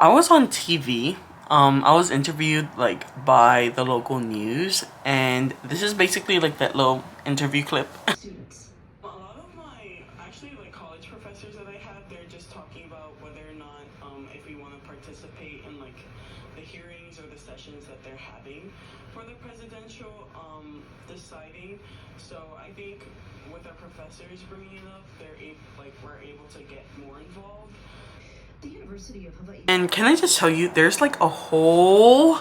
I was on TV. I was interviewed like by the local news, and this is basically like that little interview clip. Students. A lot of my actually like college professors that I had, they're just talking about whether or not if we want to participate in like the hearings or the sessions that they're having for the presidential deciding. So I think with our professors bringing it up, we're able to get more involved. The University of Hawaii. And can I just tell you, there's like a whole,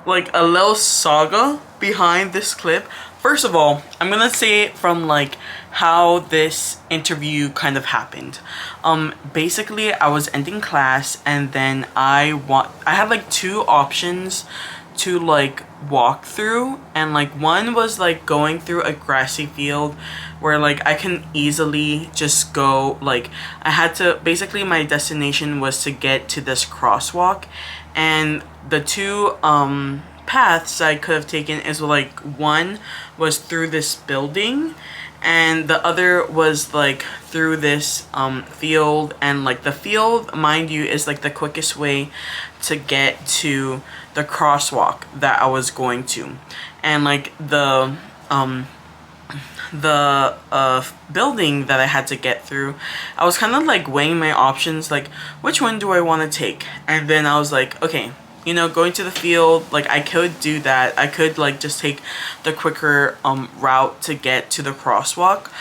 like a little saga behind this clip. First of all, I'm gonna say it from like how this interview kind of happened. Basically, I was ending class, and then I had like two options to like walk through, and like one was like going through a grassy field where like I can easily just go, like I had to, basically my destination was to get to this crosswalk, and the two paths I could have taken is like one was through this building, and the other was like through this field. And like the field, mind you, is like the quickest way to get to the crosswalk that I was going to. And like the building that I had to get through, I was kind of like weighing my options, like which one do I want to take. And then I was like, okay, you know, going to the field, like I could do that. I could like just take the quicker route to get to the crosswalk.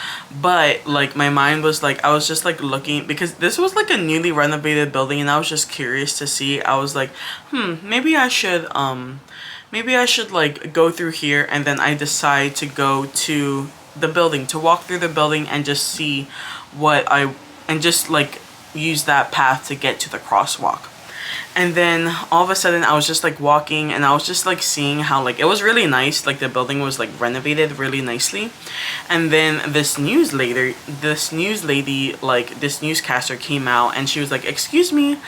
But like my mind was like, I was just like looking, because this was like a newly renovated building, and I was just curious to see. I was like, maybe I should like go through here. And then I decide to go to the building, to walk through the building and just see and just like use that path to get to the crosswalk. And then all of a sudden I was just like walking, and I was just like seeing how like it was really nice, like the building was like renovated really nicely. And then this newscaster came out, and she was like, excuse me,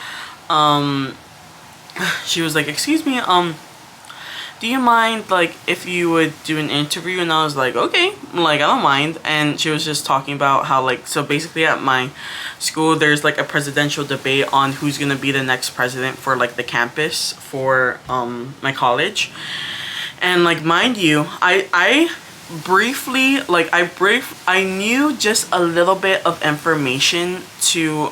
do you mind like if you would do an interview? And I was like, okay, like I don't mind. And she was just talking about how like, so basically at my school there's like a presidential debate on who's gonna be the next president for like the campus for my college. And like, mind you, I knew just a little bit of information to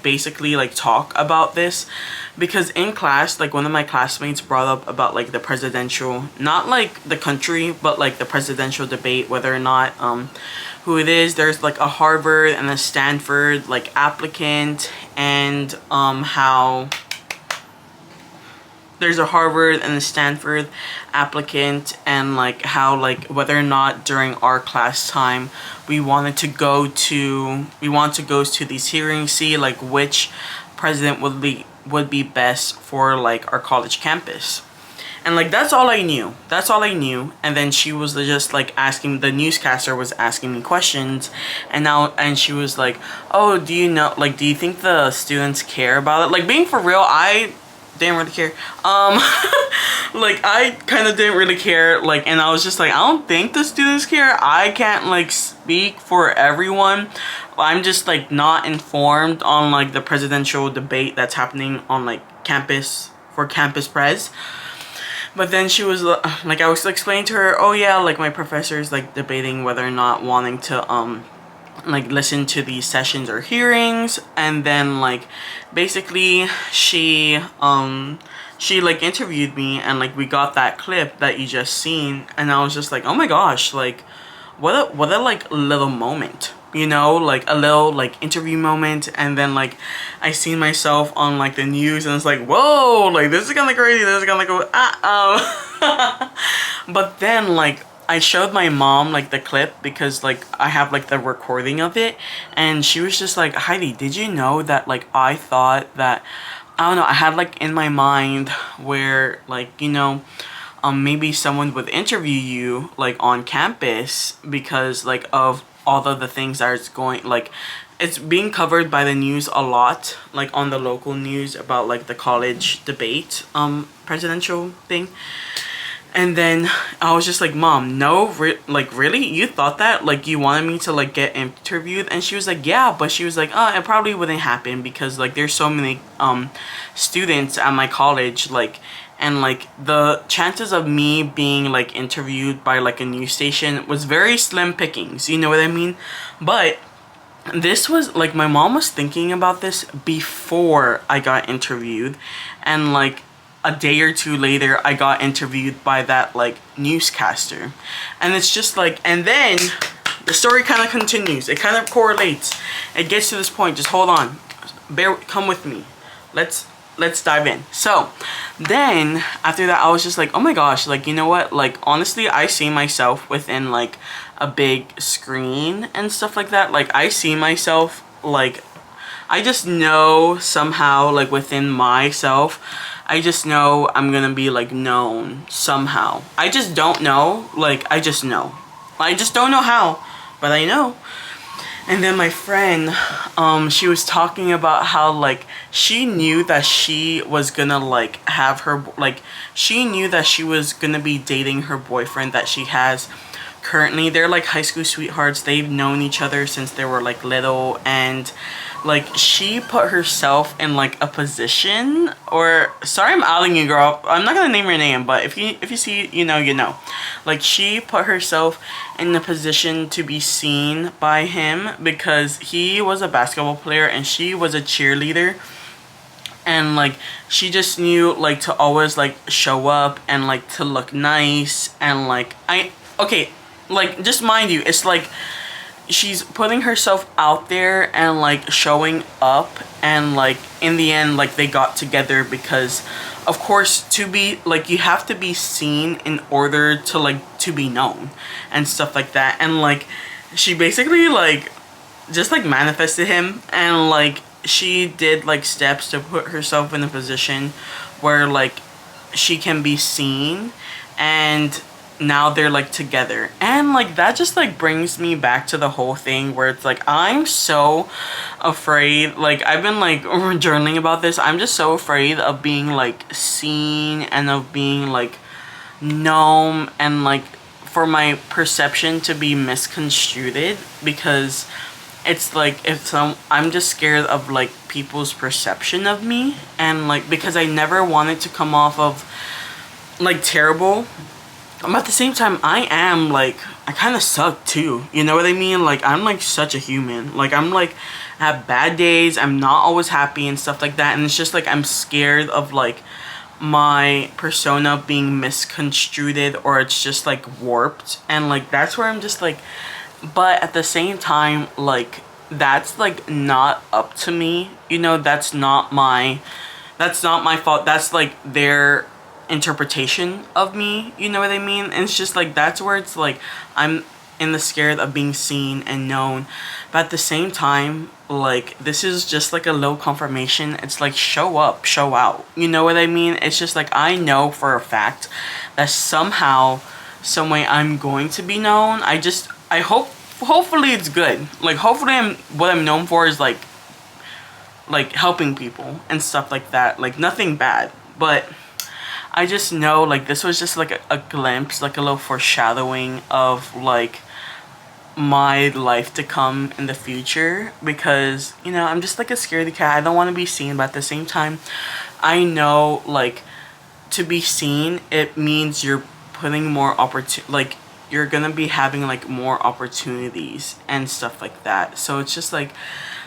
basically like talk about this, because in class, like one of my classmates brought up about like the presidential, not like the country, but like the presidential debate, whether or not who it is. There's like a Harvard and a Stanford like applicant, and how there's a Harvard and a Stanford applicant, and like how like whether or not during our class time we wanted to go to these hearings, see like which president would be best for like our college campus. And like that's all I knew. And then she was just like asking, the newscaster was asking me questions, and she was like, oh, do you know, like, do you think the students care about it? Like, being for real, I didn't really care. Like I kind of didn't really care, like, and I was just like, I don't think the students care. I can't like speak for everyone. I'm just like not informed on like the presidential debate that's happening on like campus, for campus pres. But then she was like, I was explaining to her, oh yeah, like my professor is like debating whether or not wanting to like listen to these sessions or hearings. And then like basically she like interviewed me, and like we got that clip that you just seen, and I was just like, oh my gosh, like what a like little moment, you know, like a little like interview moment. And then like I seen myself on like the news, and it's like, whoa, like this is kind of crazy, this is gonna go but then like I showed my mom like the clip, because like I have like the recording of it, and she was just like, Heidi, did you know that like I thought that, I don't know, I had like in my mind where like, you know, maybe someone would interview you like on campus, because like of all of the things that is going, like it's being covered by the news a lot, like on the local news, about like the college debate presidential thing. And then I was just like, Mom, no, like, really? You thought that? Like, you wanted me to, like, get interviewed? And she was like, yeah, but she was like, it probably wouldn't happen because, like, there's so many, students at my college, like, and, like, the chances of me being, like, interviewed by, like, a news station was very slim pickings, you know what I mean? But this was, like, my mom was thinking about this before I got interviewed, and, like, a day or two later, I got interviewed by that, like, newscaster. And it's just like, and then the story kind of continues. It kind of correlates. It gets to this point. Just hold on. Come with me. Let's dive in. So, then, after that, I was just like, oh my gosh, like, you know what? Like, honestly, I see myself within, like, a big screen and stuff like that. Like, I see myself, like, I just know somehow, like, within myself, I just know I'm gonna be, like, known somehow. I just don't know. Like, I just know. I just don't know how, but I know. And then my friend, she was talking about how, like, she knew that she was gonna, like, have her, like, she knew that she was gonna be dating her boyfriend that she has currently. They're, like, high school sweethearts. They've known each other since they were, like, little, and, like, she put herself in, like, a position, or, sorry I'm outing you, girl, I'm not gonna name your name, but if you see, you know, you know. Like, she put herself in the position to be seen by him because he was a basketball player and she was a cheerleader. And, like, she just knew, like, to always, like, show up and, like, to look nice and, like, okay, like, just mind you, it's, like, she's putting herself out there and, like, showing up, and, like, in the end, like, they got together because, of course, to be, like, you have to be seen in order to, like, to be known and stuff like that. And, like, she basically, like, just, like, manifested him, and, like, she did, like, steps to put herself in a position where, like, she can be seen, and now they're, like, together. And, like, that just, like, brings me back to the whole thing where it's like, I'm so afraid, like, I've been, like, journaling about this. I'm just so afraid of being, like, seen and of being, like, known, and, like, for my perception to be misconstrued, because it's like, I'm just scared of, like, people's perception of me, and, like, because I never wanted to come off of, like, terrible. But at the same time, I am, like, I kind of suck too, you know what I mean? Like, I'm, like, such a human. Like, I'm, like, I have bad days, I'm not always happy and stuff like that, and it's just, like, I'm scared of, like, my persona being misconstrued, or it's just, like, warped, and, like, that's where I'm just, like, but at the same time, like, that's, like, not up to me, you know, that's not my fault, that's, like, their interpretation of me, you know what I mean? And it's just, like, that's where it's, like, I'm in the scared of being seen and known, but at the same time, like, this is just, like, a little confirmation. It's, like, show up, show out, you know what I mean? It's just, like, I know for a fact that somehow, some way I'm going to be known. I hope, hopefully it's good. Like, hopefully what I'm known for is, like, helping people and stuff like that. Like, nothing bad, but I just know, like, this was just, like, a glimpse, like, a little foreshadowing of, like, my life to come in the future, because, you know, I'm just, like, a scaredy cat. I don't want to be seen, but at the same time, I know, like, to be seen, it means you're putting more like, you're gonna be having, like, more opportunities and stuff like that. So it's just, like,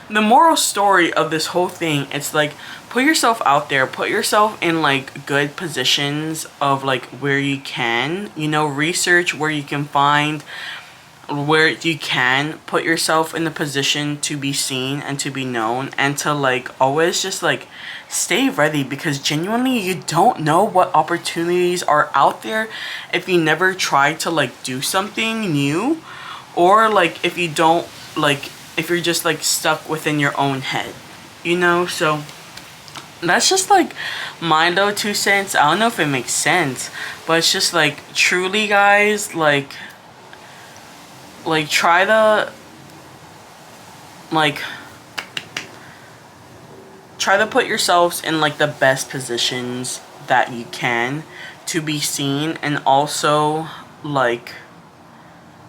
the moral story of this whole thing, it's, like, put yourself out there, put yourself in, like, good positions of, like, where you can, you know, research where you can find, where you can put yourself in the position to be seen and to be known, and to, like, always just, like, stay ready, because genuinely you don't know what opportunities are out there if you never try to, like, do something new, or, like, if you don't, like, if you're just, like, stuck within your own head, you know? So that's just, like, my little 2 cents. I don't know if it makes sense, but it's just, like, truly, guys, like, try to, like, try to put yourselves in, like, the best positions that you can to be seen, and also like,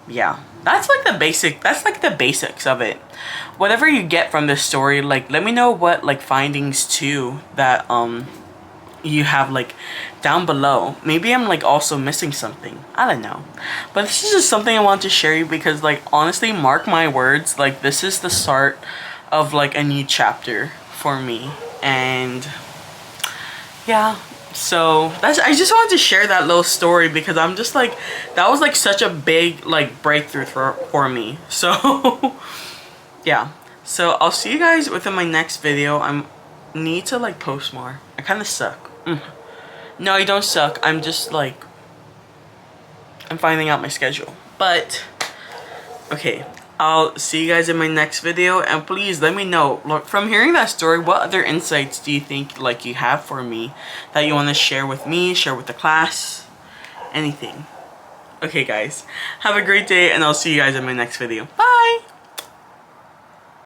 yeah, that's like the basics of it. Whatever you get from this story, like, let me know what like findings too that you have like down below. Maybe I'm like also missing something, I don't know, but this is just something I want to share you, because like honestly, mark my words, like this is the start of like a new chapter for me. And yeah, so I just wanted to share that little story, because I'm just like, that was like such a big like breakthrough for me. So yeah, so I'll see you guys within my next video. I need to like post more. I kind of suck. No, I don't suck. I'm just like, I'm finding out my schedule. But okay, I'll see you guys in my next video, and please let me know, look, from hearing that story, what other insights do you think like you have for me that you want to share with me, share with the class, anything. Okay guys, have a great day, and I'll see you guys in my next video. Bye!